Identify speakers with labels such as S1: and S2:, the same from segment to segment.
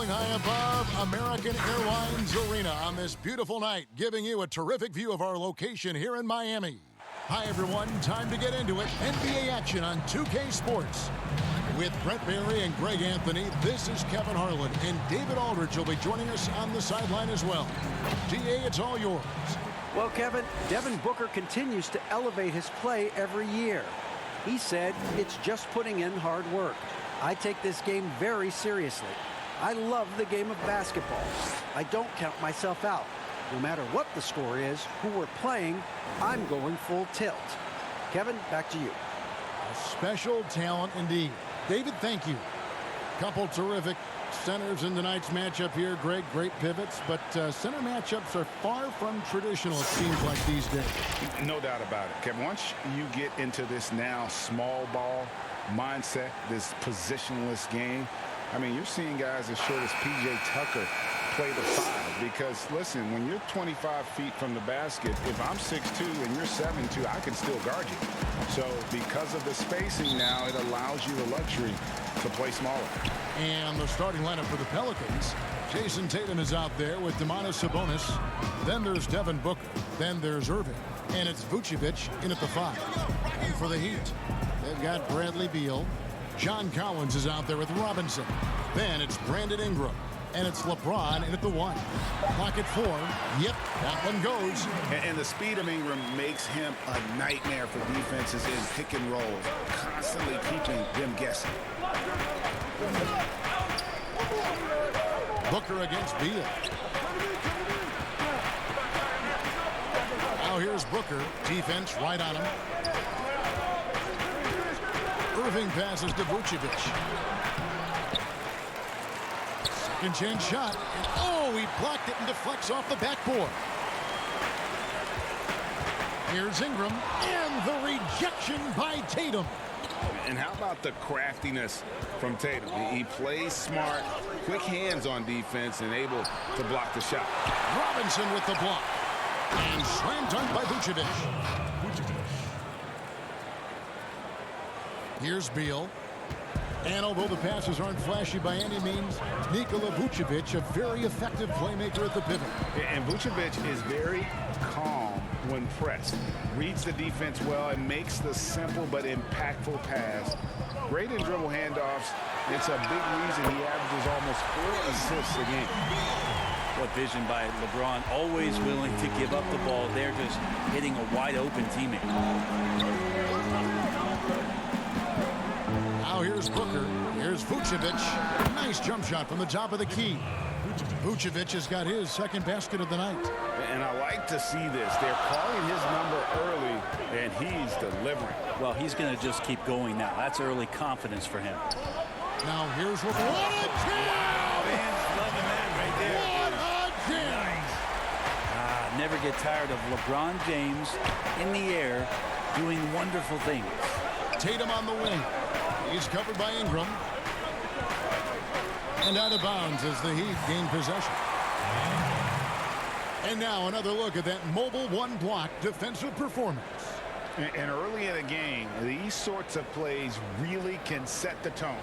S1: circling high above American Airlines Arena on this beautiful night, giving you a terrific view of our location here in Miami. Hi, everyone. Time to get into it. NBA action on 2K Sports. With Brent Barry and Greg Anthony, this is Kevin Harlan, and David Aldridge will be joining us on the sideline as well. DA, it's all yours.
S2: Well, Kevin, Devin Booker continues to elevate his play every year. He said it's just putting in hard work. I take this game very seriously. I love the game of basketball. I don't count myself out. No matter what the score is, who we're playing, I'm going full tilt. Kevin, back to you.
S1: A special talent indeed. David, thank you. Couple terrific centers in tonight's matchup here. Greg, great pivots, but center matchups are far from traditional, it seems like, these days.
S3: No doubt about it, Kevin. Once you get into this now small ball mindset, this positionless game, I mean, you're seeing guys as short as P.J. Tucker play the 5, because listen, when you're 25 feet from the basket, if I'm 6'2" and you're 7'2", I can still guard you. So because of the spacing now, it allows you the luxury to play smaller.
S1: And the starting lineup for the Pelicans, Jason Tatum is out there with Domantas Sabonis. Then there's Devin Booker. Then there's Irving. And it's Vucevic in at the 5. And for the Heat, they've got Bradley Beal. John Collins is out there with Robinson. Then it's Brandon Ingram. And it's LeBron in at the 1. Clock at 4. Yep, that one goes.
S3: And the speed of Ingram makes him a nightmare for defenses in pick and rolls, constantly keeping them guessing.
S1: Booker against Beal. Now here's Booker. Defense right on him. Irving passes to Vucevic. Second chance shot. And oh, he blocked it and deflects off the backboard. Here's Ingram. And the rejection by Tatum.
S3: And how about the craftiness from Tatum? He plays smart, quick hands on defense, and able to block the shot.
S1: Robinson with the block. And slam dunk by Vucevic. Here's Beal. And although the passes aren't flashy by any means, Nikola Vucevic, a very effective playmaker at the pivot.
S3: And Vucevic is very calm when pressed. Reads the defense well and makes the simple but impactful pass. Great in dribble handoffs. It's a big reason he averages almost 4 assists a game.
S4: What vision by LeBron, always willing to give up the ball. They're just hitting a wide open teammate.
S1: Now here's Booker. Here's Vucevic. Nice jump shot from the top of the key. Vucevic has got his second basket of the night.
S3: And I like to see this. They're calling his number early, and he's delivering.
S4: Well, he's going to just keep going now. That's early confidence for him.
S1: Now here's LeBron. What a jam!
S4: Fans loving that right there.
S1: What a jam!
S4: Nice. Never get tired of LeBron James in the air doing wonderful things.
S1: Tatum on the wing. He's covered by Ingram. And out of bounds as the Heat gain possession. And now another look at that mobile one-block defensive performance.
S3: And early in a game, these sorts of plays really can set the tone.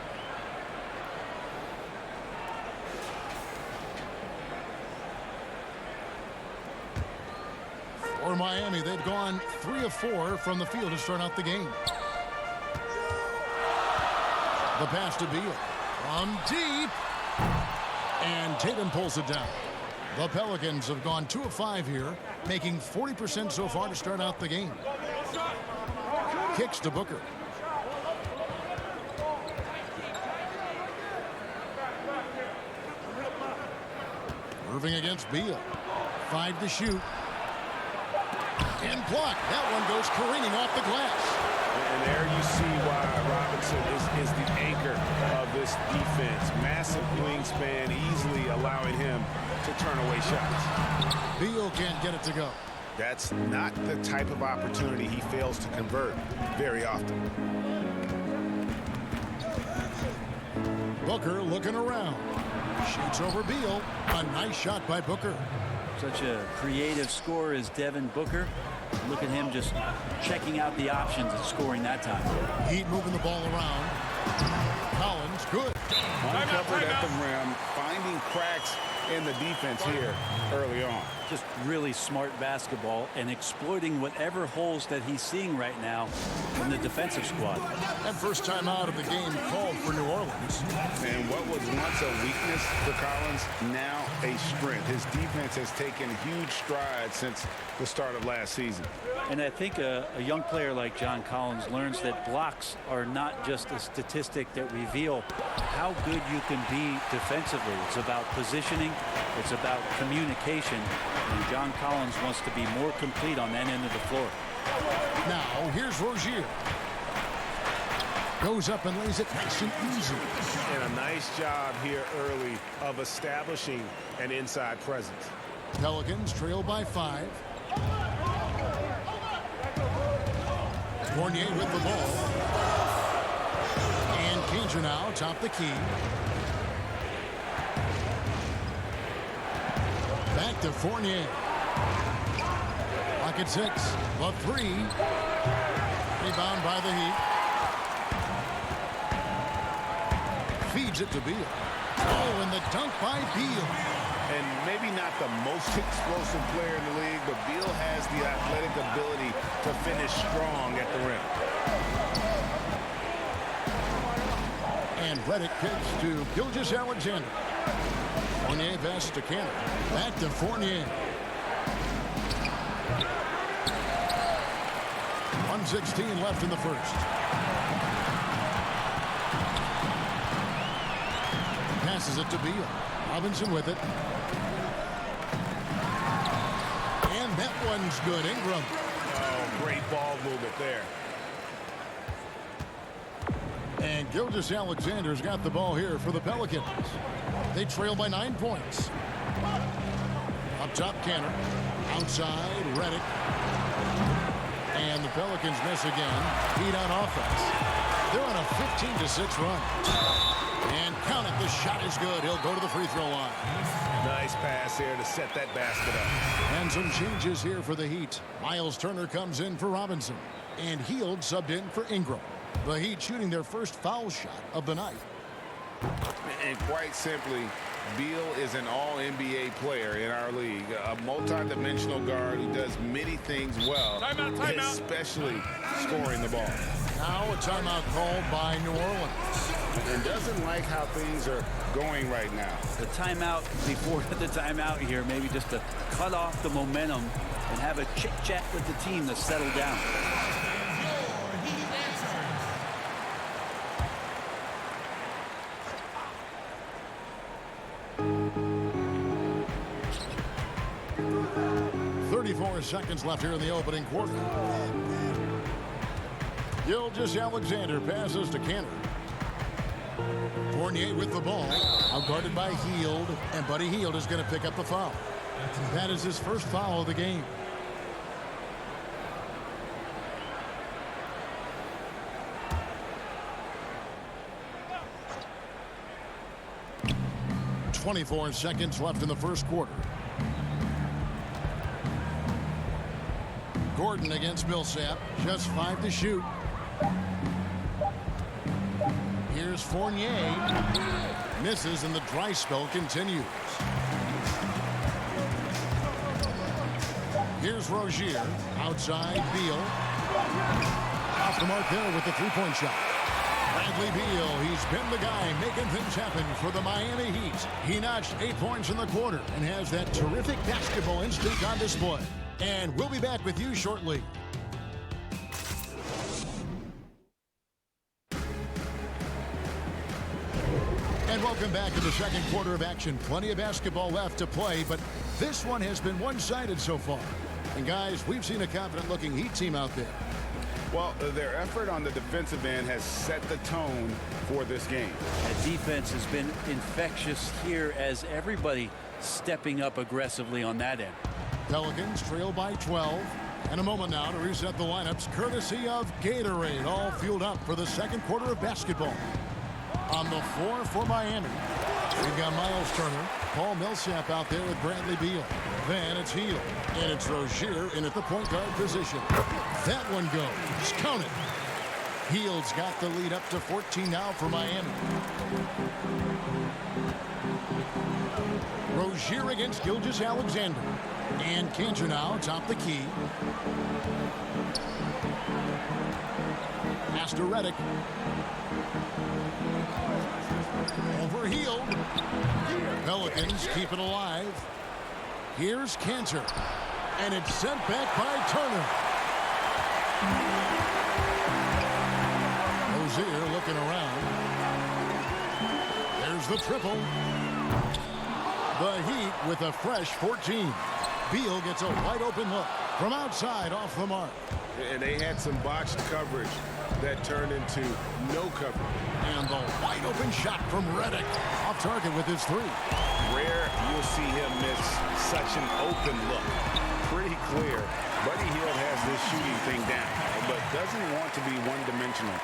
S1: For Miami, they've gone 3 of 4 from the field to start out the game. The pass to Beal. From deep. And Tatum pulls it down. The Pelicans have gone 2 of 5 here, making 40% so far to start out the game. Kicks to Booker. Irving against Beal. 5 to shoot. And blocked. That one goes careening off the glass.
S3: And there you see why Robinson is the anchor of this defense. Massive wingspan, easily allowing him to turn away shots.
S1: Beal can't get it to go.
S3: That's not the type of opportunity he fails to convert very often.
S1: Booker looking around. Shoots over Beal. A nice shot by Booker.
S4: Such a creative scorer as Devin Booker. Look at him just checking out the options and scoring that time.
S1: Heat moving the ball around. Collins one's good.
S3: Uncovered at the rim, finding cracks in the defense here early on.
S4: Just really smart basketball and exploiting whatever holes that he's seeing right now in the defensive squad.
S1: And first time out of the game called for New Orleans.
S3: And what was once a weakness for Collins, now a strength. His defense has taken huge strides since the start of last season.
S4: And I think a young player like John Collins learns that blocks are not just a statistic that reveal how good you can be defensively. It's about positioning. It's about communication. And John Collins wants to be more complete on that end of the floor.
S1: Now, here's Rozier. Goes up and lays it nice and easy.
S5: And a nice job here early of establishing an inside presence.
S1: Pelicans trail by 5. Fournier with the ball. And Cager now top the key. Back to Fournier. Lock at 6. The 3. Rebound by the Heat. Feeds it to Beal. Oh, and the dunk by Beal.
S3: And maybe not the most explosive player in the league, but Beal has the athletic ability to finish strong at the rim.
S1: And Redick kicks to Gilgeous-Alexander. Fournier passes to Cannon. Back to Fournier. 1:16 left in the first. Passes it to Beal. Robinson with it. And that one's good. Ingram.
S5: Oh, great ball movement there.
S1: And Gilgeous-Alexander's got the ball here for the Pelicans. They trail by 9 points. Up top, Canner. Outside, Redick. And the Pelicans miss again. Heat on offense. They're on a 15-6 run. And count it, the shot is good. He'll go to the free throw line.
S5: Nice pass here to set that basket up.
S1: And some changes here for the Heat. Miles Turner comes in for Robinson. And Hield subbed in for Ingram. The Heat shooting their first foul shot of the night.
S3: And quite simply, Beal is an all-NBA player in our league. A multi-dimensional guard who does many things well, especially scoring the ball.
S1: Now a timeout called by New Orleans.
S3: And doesn't like how things are going right now.
S4: The timeout before the timeout here, maybe just to cut off the momentum and have a chit-chat with the team to settle down.
S1: Seconds left here in the opening quarter. Gilgeous-Alexander passes to Canner. Fournier with the ball. Outguarded by Hield. And Buddy Hield is going to pick up the foul. That is his first foul of the game. .24 seconds left in the first quarter. Gordon against Millsap. Just 5 to shoot. Here's Fournier. Misses and the dry spell continues. Here's Rozier. Outside Beal. Off the mark there with the three-point shot. Bradley Beal, he's been the guy making things happen for the Miami Heat. He notched 8 points in the quarter and has that terrific basketball instinct on display. And we'll be back with you shortly. And welcome back to the second quarter of action. Plenty of basketball left to play, but this one has been one-sided so far. And guys, we've seen a confident-looking Heat team out there.
S3: Well, their effort on the defensive end has set the tone for this game.
S4: That defense has been infectious here as everybody stepping up aggressively on that end.
S1: Pelicans trail by 12. And a moment now to reset the lineups courtesy of Gatorade, all fueled up for the second quarter of basketball. On the floor for Miami, we've got Miles Turner, Paul Millsap out there with Bradley Beal. Then it's Hield, and it's Rozier in at the point guard position. That one goes. Count it. Hield's got the lead up to 14 now for Miami. Rozier against Gilgeous-Alexander. And Cantor now top the key. Pass to Redick. Over Hield. Pelicans keep it alive. Here's Cantor. And it's sent back by Turner. Rozier looking around. There's the triple. The Heat with a fresh 14. Beal gets a wide open look from outside off the mark.
S5: And they had some botched coverage that turned into no coverage.
S1: And the wide open shot from Redick. Off target with his three.
S5: Rare you'll see him miss such an open look. Pretty clear. Buddy Hield has this shooting thing down, but doesn't want to be one-dimensional.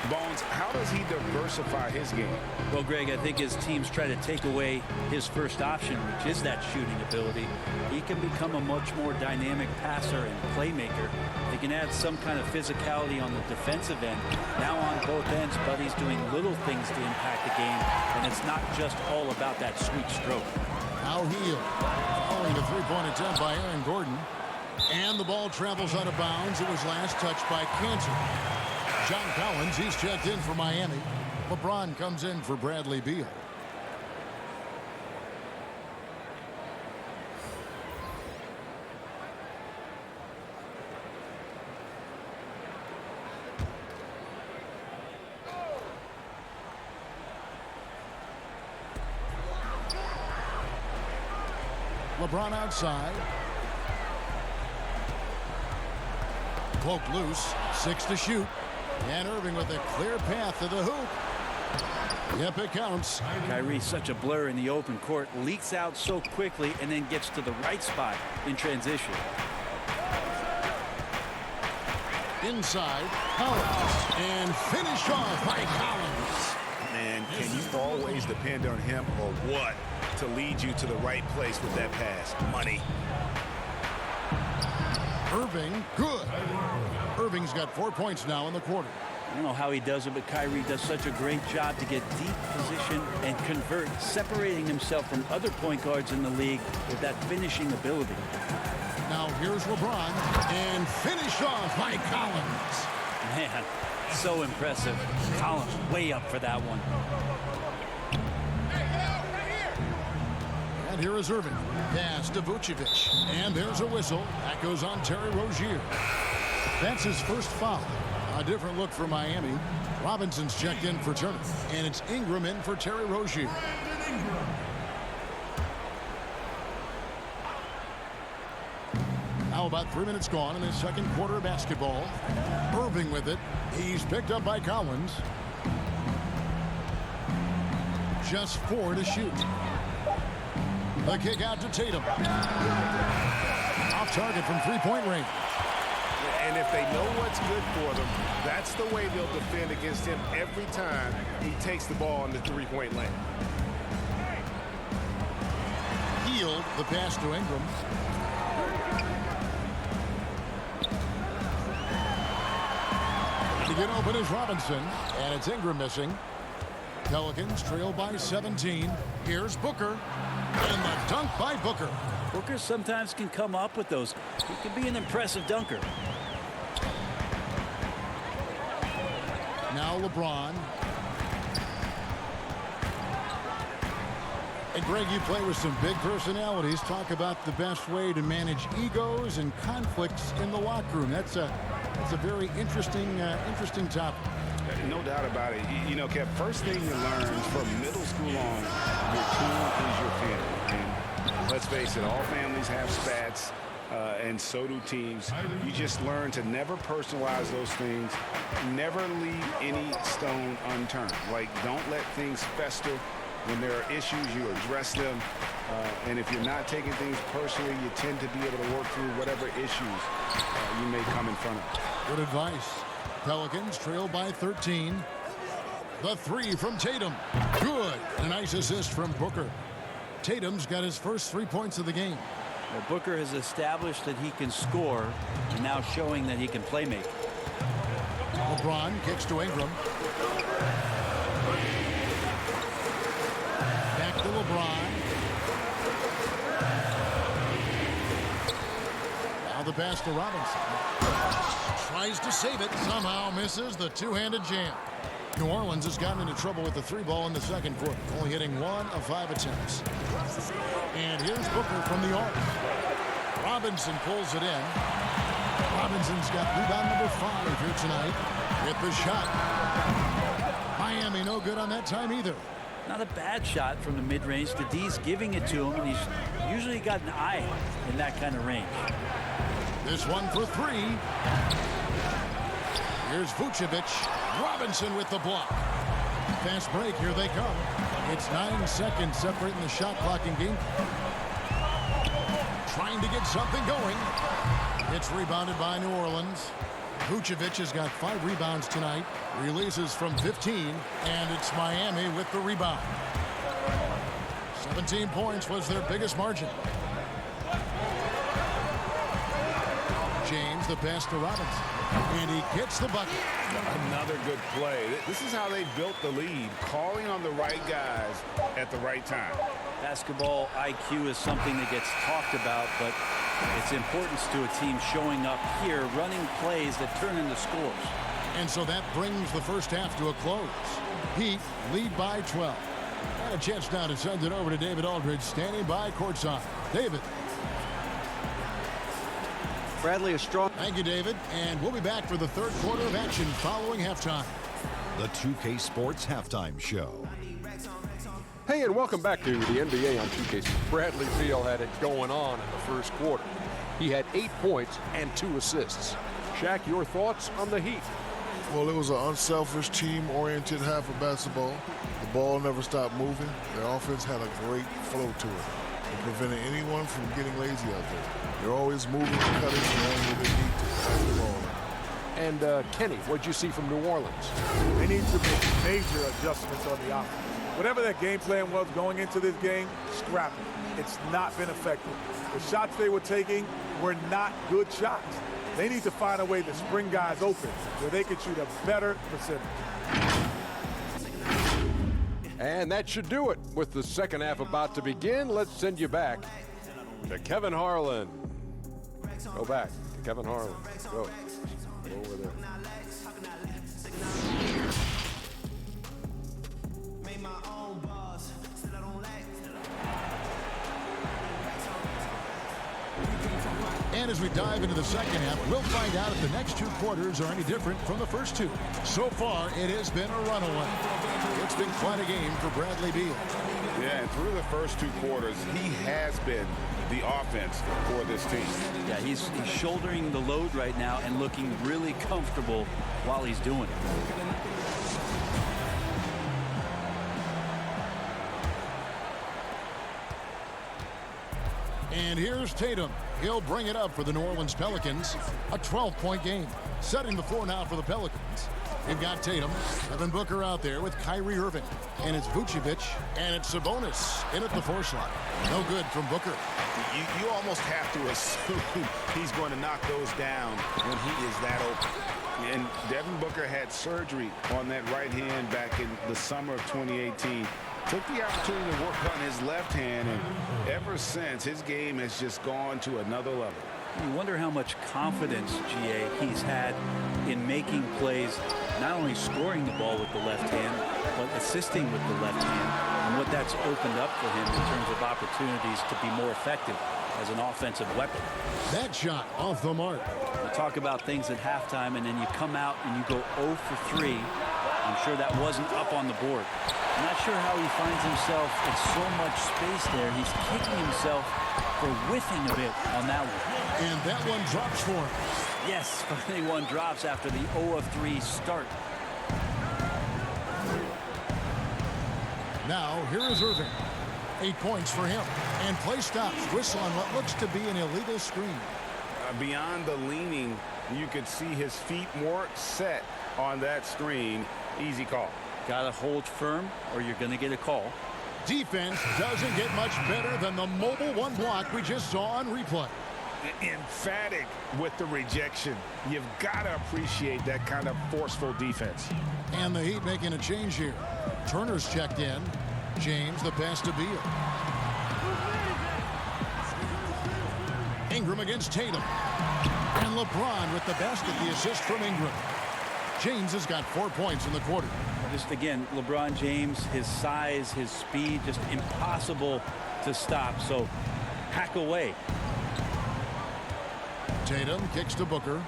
S5: Bones, how does he diversify his game?
S4: Well, Greg, I think his teams try to take away his first option, which is that shooting ability. He can become a much more dynamic passer and playmaker. He can add some kind of physicality on the defensive end. Now on both ends, Buddy's doing little things to impact the game, and it's not just all about that sweet stroke.
S1: Now Hield following the three-point attempt by Aaron Gordon. And the ball travels out of bounds. It was last touched by Cantor. John Collins, he's checked in for Miami. LeBron comes in for Bradley Beal. LeBron outside. Cloak loose. 6 to shoot. And Irving with a clear path to the hoop. Yep, it counts.
S4: Kyrie's such a blur in the open court. Leaks out so quickly and then gets to the right spot in transition.
S1: Inside. Collins. And finished off by Collins.
S5: And can you always depend on him or what to lead you to the right place with that pass? Money.
S1: Irving, good. Irving's got 4 points now in the quarter.
S4: I don't know how he does it, but Kyrie does such a great job to get deep position and convert, separating himself from other point guards in the league with that finishing ability.
S1: Now here's LeBron, and finish off by Collins.
S4: Man, so impressive. Collins way up for that one.
S1: And here is Irving. Pass to Vucevic. And there's a whistle. That goes on Terry Rozier. That's his first foul. A different look for Miami. Robinson's checked in for Turner. And it's Ingram in for Terry Rozier. Now about 3 minutes gone in the second quarter of basketball. Irving with it. He's picked up by Collins. Just 4 to shoot. The kick out to Tatum. Off target from three-point range.
S5: And if they know what's good for them, that's the way they'll defend against him every time he takes the ball in the three-point lane.
S1: Hield, the pass to Ingram. To get open is Robinson, and it's Ingram missing. Pelicans trail by 17. Here's Booker, and the dunk by Booker.
S4: Booker sometimes can come up with those. He can be an impressive dunker.
S1: Now LeBron. And Greg, you play with some big personalities. Talk about the best way to manage egos and conflicts in the locker room. That's a very interesting topic.
S3: No doubt about it. You know, Kev, first thing you learn from middle school on, your team is your family. And let's face it, all families have spats, and so do teams. You just learn to never personalize those things. Never leave any stone unturned. Like, don't let things fester. When there are issues, you address them. And if you're not taking things personally, you tend to be able to work through whatever issues you may come in front of.
S1: Good advice. Pelicans trail by 13. The three from Tatum. Good. A nice assist from Booker. Tatum's got his first 3 points of the game.
S4: Well, Booker has established that he can score, and now showing that he can play make.
S1: LeBron kicks to Ingram. Back to LeBron. Now the pass to Robinson. Tries to save it. Somehow misses the two-handed jam. New Orleans has gotten into trouble with the three ball in the second quarter, only hitting 1 of 5 attempts. And here's Booker from the arc. Robinson pulls it in. Robinson's got rebound number 5 here tonight with the shot. Miami no good on that time either.
S4: Not a bad shot from the mid-range. The D's giving it to him, and he's usually got an eye in that kind of range.
S1: This one for 3. Here's Vucevic. Robinson with the block. Fast break. Here they come. It's 9 seconds separating the shot clock in game. Trying to get something going. It's rebounded by New Orleans. Vucevic has got 5 rebounds tonight. Releases from 15. And it's Miami with the rebound. 17 points was their biggest margin. James, the pass to Robinson. And he gets the bucket.
S3: Another good play. This is how they built the lead, calling on the right guys at the right time.
S4: Basketball IQ is something that gets talked about, but its importance to a team showing up here, running plays that turn into scores.
S1: And so that brings the first half to a close. Heat lead by 12. And a chance now to send it over to David Aldridge, standing by courtside. David.
S2: Bradley is strong.
S1: Thank you, David. And we'll be back for the third quarter of action following halftime.
S6: The 2K Sports Halftime Show.
S7: Hey, and welcome back to the NBA on 2K. Bradley Beal had it going on in the first quarter. He had 8 points and 2 assists. Shaq, your thoughts on the Heat?
S8: Well, it was an unselfish, team-oriented half of basketball. The ball never stopped moving. Their offense had a great flow to it. It prevented anyone from getting lazy out there. They're always moving and cutting and going where they need to pass the ball.
S7: And Kenny, what'd you see from New Orleans?
S9: They need to make major adjustments on the offense. Whatever their game plan was going into this game, scrap it. It's not been effective. The shots they were taking were not good shots. They need to find a way to spring guys open where they can shoot a better percentage.
S7: And that should do it. With the second half about to begin, let's send you back to Kevin Harlan. Go back to Kevin Harlan. Go over there.
S1: And as we dive into the second half, we'll find out if the next 2 quarters are any different from the first 2. So far, it has been a runaway. It's been quite a game for Bradley Beal.
S3: Yeah, and through the first 2 quarters, he has been the offense for this team.
S4: Yeah, he's shouldering the load right now and looking really comfortable while he's doing it.
S1: And here's Tatum. He'll bring it up for the New Orleans Pelicans. A 12-point game. Setting the floor now for the Pelicans. They've got Tatum, Devin Booker out there with Kyrie Irving. And it's Vucevic, and it's Sabonis in at the 4 slot. No good from Booker.
S3: You almost have to assume he's going to knock those down when he is that open. And Devin Booker had surgery on that right hand back in the summer of 2018. Took the opportunity to work on his left hand, and ever since, his game has just gone to another level.
S4: You wonder how much confidence, GA, he's had in making plays, not only scoring the ball with the left hand, but assisting with the left hand, and what that's opened up for him in terms of opportunities to be more effective as an offensive weapon.
S1: That shot off the mark.
S4: We talk about things at halftime, and then you come out and you go 0 for 3. I'm sure that wasn't up on the board. I'm not sure how he finds himself with so much space there. He's kicking himself for whiffing a bit on that one.
S1: And that one drops for him.
S4: Yes, finally one drops after the 0 of 3 start.
S1: Now, here is Irving. 8 points for him. And play stops. Whistle on what looks to be an illegal screen.
S3: Beyond the leaning, you could see his feet more set on that screen. Easy call.
S4: Got to hold firm or you're going to get a call.
S1: Defense doesn't get much better than the mobile 1 block we just saw on replay.
S3: Emphatic with the rejection. You've got to appreciate that kind of forceful defense.
S1: And the Heat making a change here. Turner's checked in. James, the pass to Beal. Ingram against Tatum. And LeBron with the basket, the assist from Ingram. James has got 4 points in the quarter.
S4: Just again, LeBron James, his size, his speed, just impossible to stop. So hack away.
S1: Tatum kicks to Booker.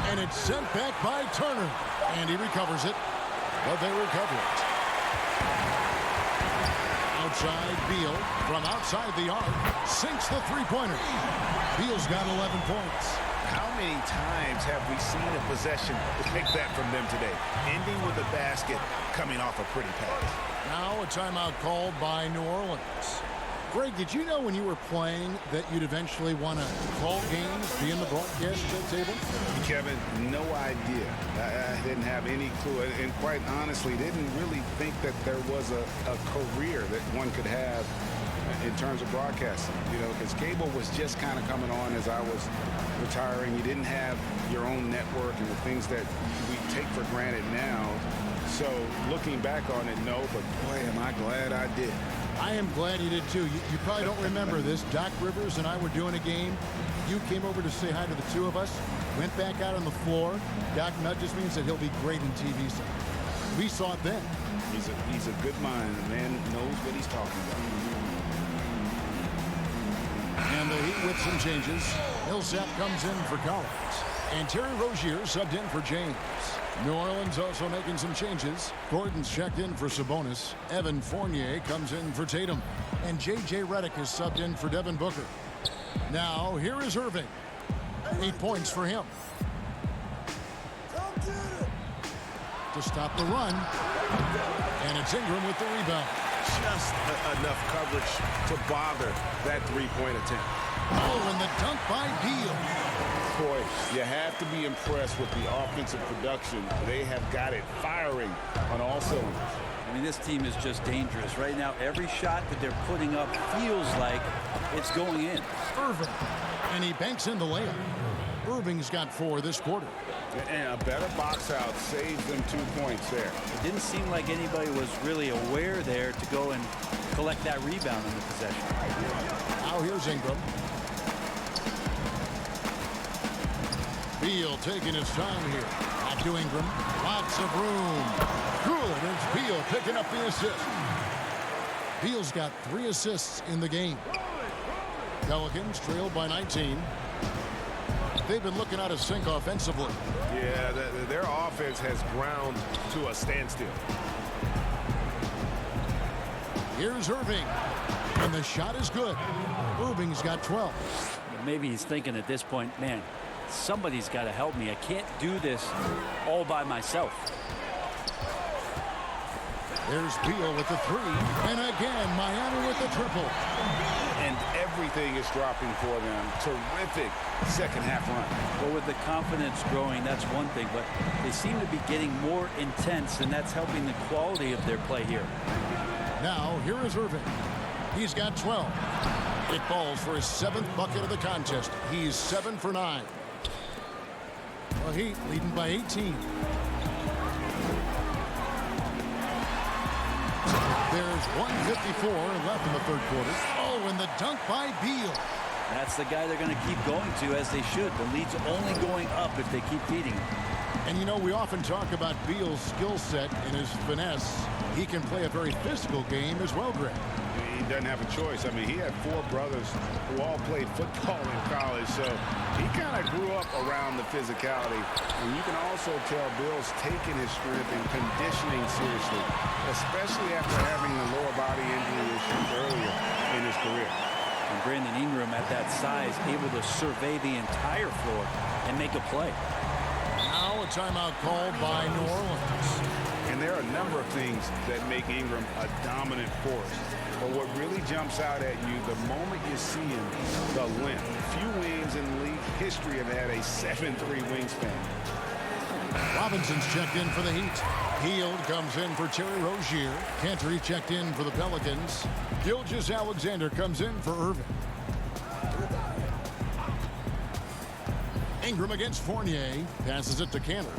S1: And it's sent back by Turner. And he recovers it. But they recover it. Outside Beal from outside the arc. Sinks the three-pointer. Beal's got 11 points.
S3: How many times have we seen a possession like that from them today? Ending with a basket, coming off a pretty pass.
S1: Now a timeout called by New Orleans. Greg, did you know when you were playing that you'd eventually want to call games, be in the broadcast table?
S3: Kevin, no idea. I didn't have any clue. And quite honestly, didn't really think that there was a career that one could have in terms of broadcasting. You know, because cable was just kind of coming on as I was retiring. You didn't have your own network and the things that we take for granted now. So looking back on it, no, but boy, am I glad I did.
S1: I am glad you did too. You probably don't remember this. Doc Rivers and I were doing a game. You came over to say hi to the two of us. Went back out on the floor. Doc nudges me and said he'll be great in TV. So we saw it then.
S3: He's a good mind. The man knows what he's talking about.
S1: And the Heat with some changes. Millsap comes in for Collins. And Terry Rozier subbed in for James. New Orleans also making some changes. Gordon's checked in for Sabonis. Evan Fournier comes in for Tatum. And J.J. Redick is subbed in for Devin Booker. Now, here is Irving. 8 points for him. To stop the run. And it's Ingram with the rebound.
S5: Just enough coverage to bother that three-point attempt.
S1: Oh, and the dunk by Beal.
S5: Boy, you have to be impressed with the offensive production. They have got it firing on all cylinders.
S4: I mean, this team is just dangerous. Right now, every shot that they're putting up feels like it's going in.
S1: Irving. And he banks in the layup. Irving's got 4 this quarter.
S5: And a better box out saves them 2 points there.
S4: It didn't seem like anybody was really aware there to go and collect that rebound in the possession.
S1: Now here's Ingram. Beal taking his time here. Back to Ingram. Lots of room. Good. It's Beal picking up the assist. Beal's got 3 assists in the game. Pelicans trailed by 19. They've been looking out of sync offensively.
S5: Yeah, their offense has ground to a standstill.
S1: Here's Irving. And the shot is good. Irving's got 12.
S4: Maybe he's thinking at this point, man, somebody's got to help me. I can't do this all by myself.
S1: There's Beal with the 3. And again, Miami with the triple.
S5: And everything is dropping for them. Terrific second half run.
S4: Well, with the confidence growing, that's one thing, but they seem to be getting more intense, and that's helping the quality of their play here.
S1: Now, here is Irving. He's got 12. It falls for his 7th bucket of the contest. He's 7 for 9. The Heat leading by 18. There's 1:54 left in the third quarter. Oh, and the dunk by Beal.
S4: That's the guy they're going to keep going to, as they should. The lead's only going up if they keep feeding him.
S1: And, you know, we often talk about Beal's skill set and his finesse. He can play a very physical game as well, Greg.
S3: He doesn't have a choice. I mean, he had 4 brothers who all played football in college, so he kind of grew up around the physicality. And you can also tell Bill's taking his strength and conditioning seriously, especially after having a lower body injury issues earlier in his career.
S4: And Brandon Ingram at that size, able to survey the entire floor and make a play.
S1: Now a timeout called by New Orleans.
S3: And there are a number of things that make Ingram a dominant force. But what really jumps out at you, the moment you see him, the length. Few wings in league history have had a 7'3" wingspan.
S1: Robinson's checked in for the Heat. Hield comes in for Terry Rozier. Cantor checked in for the Pelicans. Gilgeous-Alexander comes in for Irving. Ingram against Fournier. Passes it to Cantor.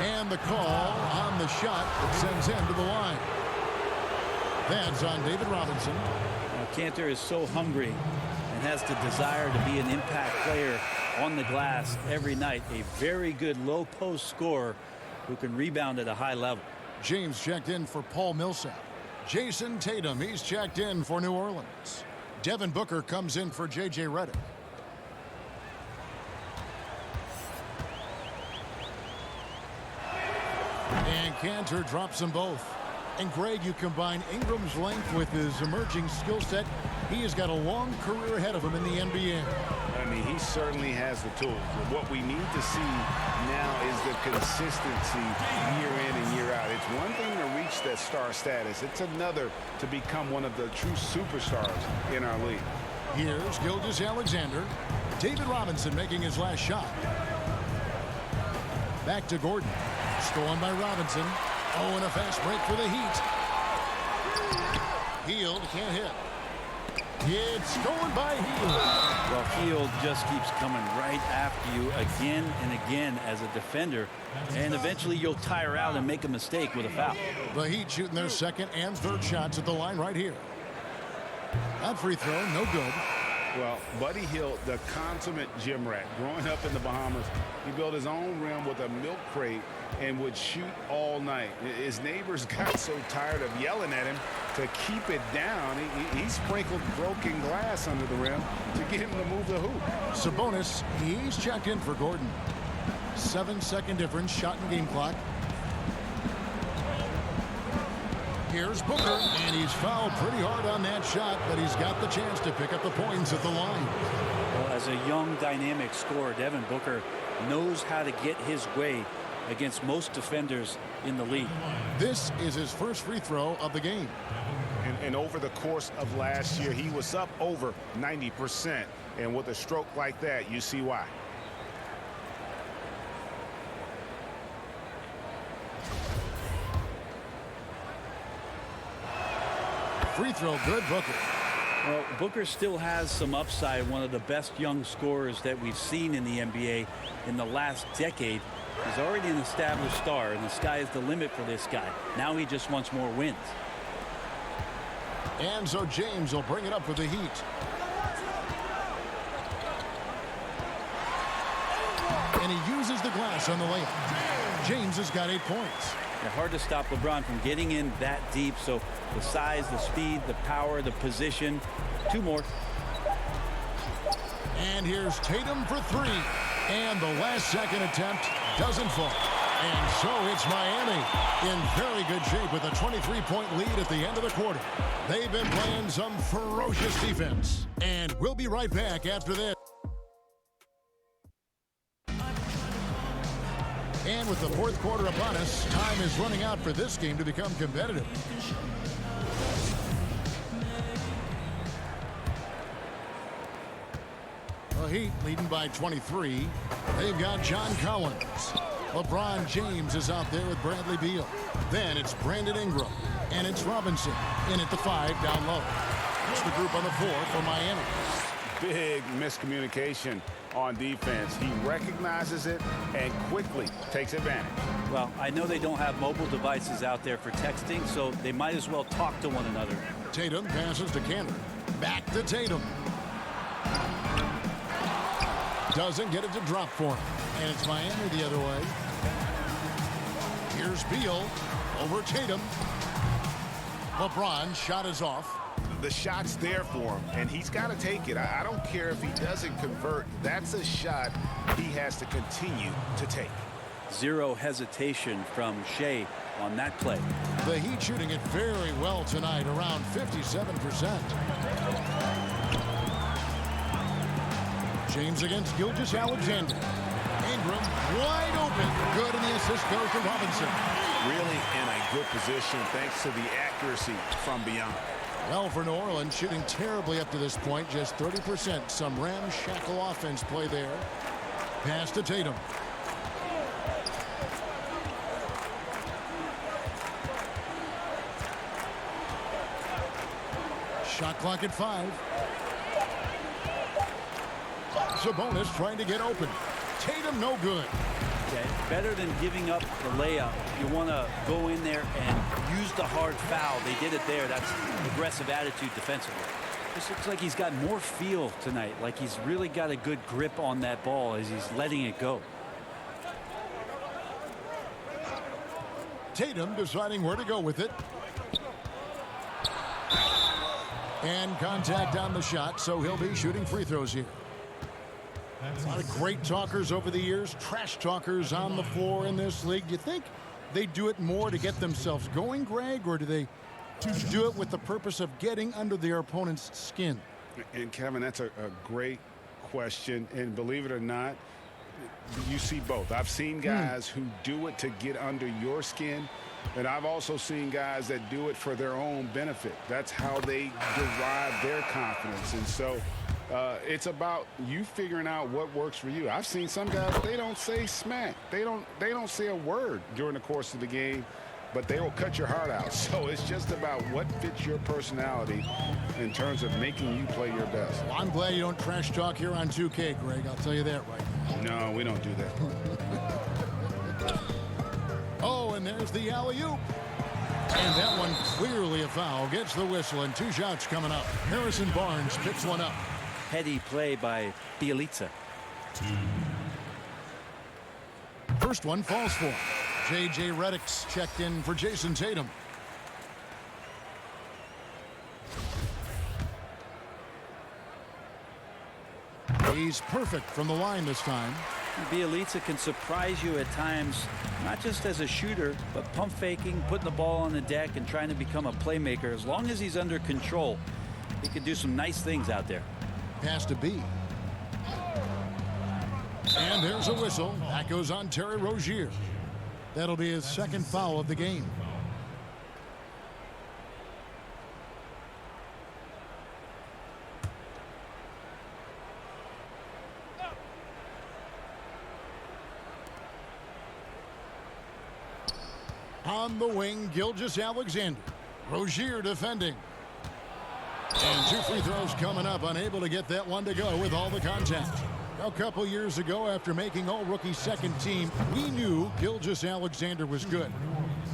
S1: And the call on the shot that sends him to the line. That's on David Robinson.
S4: Now, Cantor is so hungry and has the desire to be an impact player on the glass every night. A very good low post scorer who can rebound at a high level.
S1: James checked in for Paul Millsap. Jason Tatum, he's checked in for New Orleans. Devin Booker comes in for J.J. Redick. And Cantor drops them both. And Greg, you combine Ingram's length with his emerging skill set. He has got a long career ahead of him in the NBA.
S3: I mean, he certainly has the tools. What we need to see now is the consistency year in and year out. It's one thing to reach that star status. It's another to become one of the true superstars in our league.
S1: Here's Gilgeous-Alexander. David Robinson making his last shot. Back to Gordon. Stolen by Robinson. Oh, and a fast break for the Heat. Hield can't hit. It's stolen by Hield.
S4: Well, Hield just keeps coming right after you again and again as a defender. And eventually you'll tire out and make a mistake with a foul.
S1: The Heat shooting their second and third shots at the line right here. That free throw, no good.
S3: Well, Buddy Hield, the consummate gym rat. Growing up in the Bahamas, he built his own rim with a milk crate and would shoot all night. His neighbors got so tired of yelling at him to keep it down. He sprinkled broken glass under the rim to get him to move the hoop.
S1: Sabonis, he's checked in for Gordon. 7-second difference, shot and game clock. Here's Booker, and he's fouled pretty hard on that shot, but he's got the chance to pick up the points at the line.
S4: Well, as a young, dynamic scorer, Devin Booker knows how to get his way against most defenders in the league.
S1: This is his first free throw of the game.
S3: And over the course of last year, he was up over 90%. And with a stroke like that, you see why.
S1: Free throw good, Booker.
S4: Well, Booker still has some upside, one of the best young scorers that we've seen in the NBA in the last decade. He's already an established star, and the sky is the limit for this guy. Now he just wants more wins.
S1: And so James will bring it up for the Heat. And he uses the glass on the layup. James has got 8 points.
S4: Yeah, hard to stop LeBron from getting in that deep. So the size, the speed, the power, the position. 2 more.
S1: And here's Tatum for 3. And the last second attempt doesn't fall. And so it's Miami in very good shape with a 23-point lead at the end of the quarter. They've been playing some ferocious defense. And we'll be right back after this. And with the fourth quarter upon us, time is running out for this game to become competitive. The Heat leading by 23. They've got John Collins. LeBron James is out there with Bradley Beal. Then it's Brandon Ingram. And it's Robinson in at the 5 down low. That's the group on the floor for Miami.
S3: Big miscommunication on defense. He recognizes it and quickly takes advantage.
S4: Well, I know they don't have mobile devices out there for texting, so they might as well talk to one another.
S1: Tatum passes to Cantor. Back to Tatum. Doesn't get it to drop for him. And it's Miami the other way. Here's Beal over Tatum. LeBron shot is off.
S3: The shot's there for him, and he's got to take it. I don't care if he doesn't convert. That's a shot he has to continue to take.
S4: Zero hesitation from Shea on that play.
S1: The Heat shooting it very well tonight, around 57%. James against Gilgeous-Alexander. Ingram wide open. Good, and the assist goes to Robinson.
S3: Really in a good position thanks to the accuracy from beyond.
S1: Well, for New Orleans, shooting terribly up to this point, just 30%. Some ramshackle offense play there. Pass to Tatum. Shot clock at 5. Sabonis trying to get open. Tatum no good.
S4: Okay. Better than giving up the layup. You want to go in there and use the hard foul. They did it there. That's aggressive attitude defensively. This looks like he's got more feel tonight, like he's really got a good grip on that ball as he's letting it go.
S1: Tatum deciding where to go with it. And contact on the shot, so he'll be shooting free throws here. A lot of great talkers over the years, trash talkers on the floor in this league. Do you think they do it more to get themselves going, Greg, or do they do it with the purpose of getting under their opponent's skin?
S3: And Kevin, that's a great question. And believe it or not, you see both. I've seen guys who do it to get under your skin, and I've also seen guys that do it for their own benefit. That's how they derive their confidence. And so it's about you figuring out what works for you. I've seen some guys, they don't say smack. They don't say a word during the course of the game, but they will cut your heart out. So it's just about what fits your personality in terms of making you play your best.
S1: Well, I'm glad you don't trash talk here on 2K, Greg. I'll tell you that right now.
S3: No, we don't do that.
S1: Oh, and there's the alley-oop. And that one clearly a foul. Gets the whistle, and 2 shots coming up. Harrison Barnes picks one up.
S4: Heady play by Bielitsa.
S1: First one falls for him. J.J. Redick's checked in for Jason Tatum. He's perfect from the line this time.
S4: Bielitsa can surprise you at times, not just as a shooter, but pump faking, putting the ball on the deck, and trying to become a playmaker. As long as he's under control, he can do some nice things out there.
S1: Pass to B. And there's a whistle. That goes on Terry Rozier. That'll be his second foul of the game. On the wing, Gilgeous-Alexander. Rozier defending. And 2 free throws coming up. Unable to get that one to go with all the contact. A couple years ago, after making all-rookie second team, we knew Gilgeous-Alexander was good.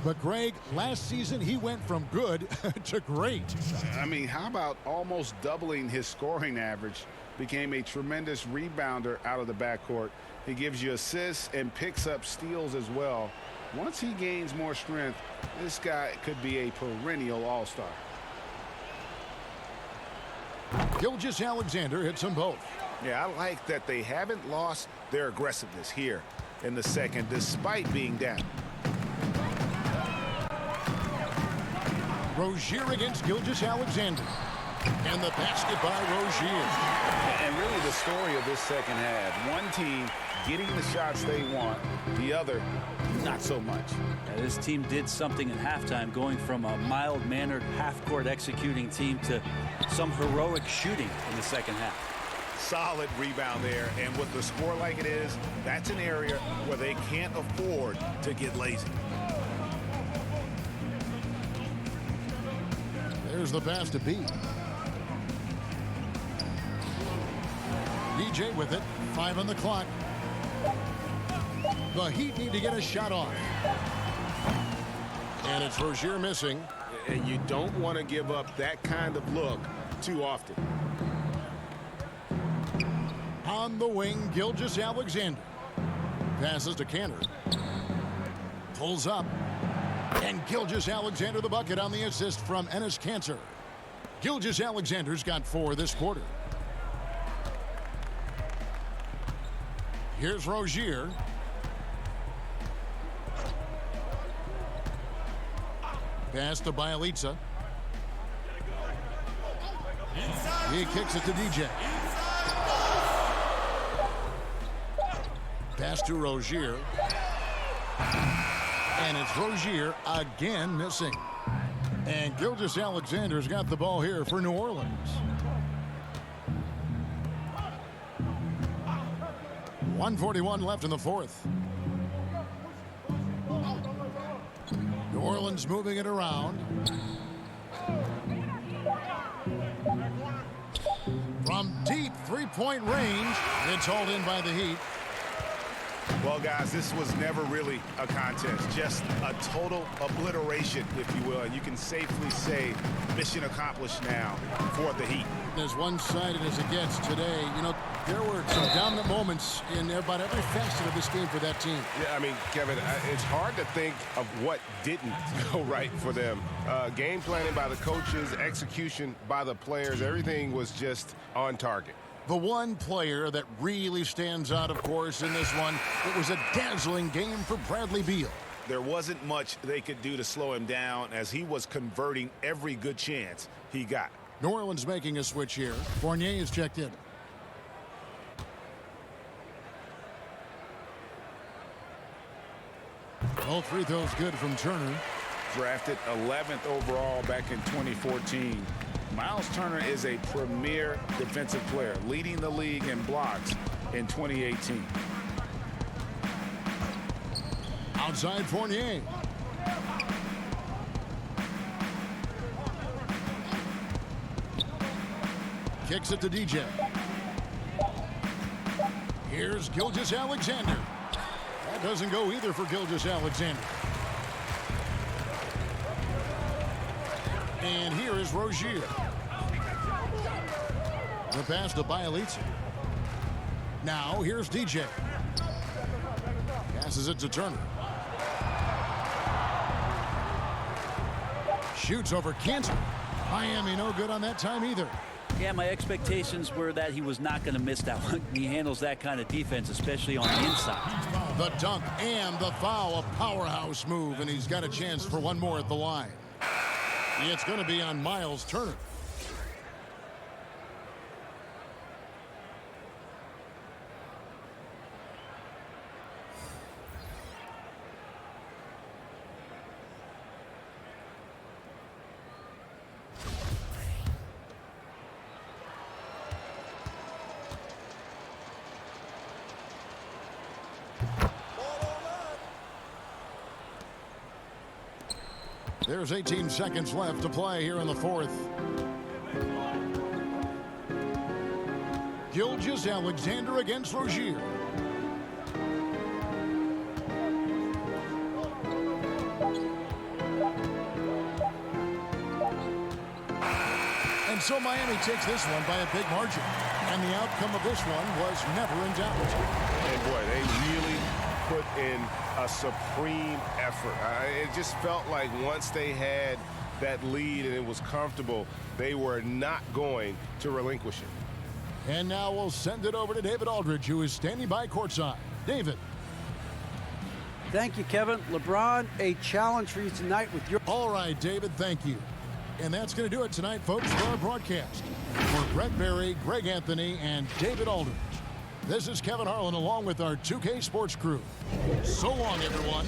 S1: But, Greg, last season he went from good to great.
S3: I mean, how about almost doubling his scoring average? Became a tremendous rebounder out of the backcourt. He gives you assists and picks up steals as well. Once he gains more strength, this guy could be a perennial all-star.
S1: Gilgeous-Alexander hits them both.
S3: Yeah, I like that they haven't lost their aggressiveness here in the second, despite being down.
S1: Rozier against Gilgeous-Alexander. And the basket by Rozier.
S3: And really the story of this second half. One team getting the shots they want, the other not so much.
S4: Yeah, this team did something at halftime, going from a mild-mannered half-court executing team to some heroic shooting in the second half.
S3: Solid rebound there, and with the score like it is, that's an area where they can't afford to get lazy.
S1: There's the pass to B. DJ with it. 5 on the clock. The Heat need to get a shot off. And it's Rozier missing.
S3: And you don't want to give up that kind of look too often.
S1: On the wing, Gilgeous-Alexander. Passes to Cantor. Pulls up. And Gilgeous-Alexander the bucket on the assist from Enes Kanter. Gilgeous-Alexander's got 4 this quarter. Here's Rozier. Pass to Bielitsa. He kicks it to DJ. Pass to Rozier. And it's Rozier again missing. And Gilgeous-Alexander's got the ball here for New Orleans. 1:41 left in the fourth. New Orleans moving it around. From deep three-point range, it's hauled in by the Heat.
S3: Well, guys, this was never really a contest, just a total obliteration, if you will. And you can safely say mission accomplished now for the Heat.
S1: As one-sided as it gets today, you know, there were some dominant moments in about every facet of this game for that team.
S5: Yeah, I mean, Kevin, it's hard to think of what didn't go right for them. Game planning by the coaches, execution by the players, everything was just on target.
S1: The one player that really stands out, of course, in this one, it was a dazzling game for Bradley Beal.
S3: There wasn't much they could do to slow him down as he was converting every good chance he got.
S1: New Orleans making a switch here. Fournier is checked in. All free throws good from Turner.
S3: Drafted 11th overall back in 2014. Miles Turner is a premier defensive player, leading the league in blocks in 2018.
S1: Outside Fournier. Kicks it to DJ. Here's Gilgeous-Alexander. That doesn't go either for Gilgeous-Alexander. And here is Rozier. The pass to Bielitsa. Now here's DJ. Passes it to Turner. Shoots over Cantor. Miami no good on that time either.
S4: Yeah, my expectations were that he was not going to miss that one. He handles that kind of defense, especially on the inside.
S1: The dunk and the foul, a powerhouse move, and he's got a chance for one more at the line. It's going to be on Miles Turner. There's 18 seconds left to play here in the fourth. Gilgeous-Alexander against Rozier. And so Miami takes this one by a big margin. And the outcome of this one was never in doubt.
S5: And boy, they really put in a supreme effort. It just felt like once they had that lead and it was comfortable, they were not going to relinquish it.
S1: And now we'll send it over to David Aldridge, who is standing by courtside. David.
S2: Thank you, Kevin. LeBron, a challenge for you tonight with your...
S1: All right, David, thank you. And that's going to do it tonight, folks, for our broadcast. For Brett Berry, Greg Anthony, and David Aldridge, this is Kevin Harlan along with our 2K Sports crew. So long, everyone.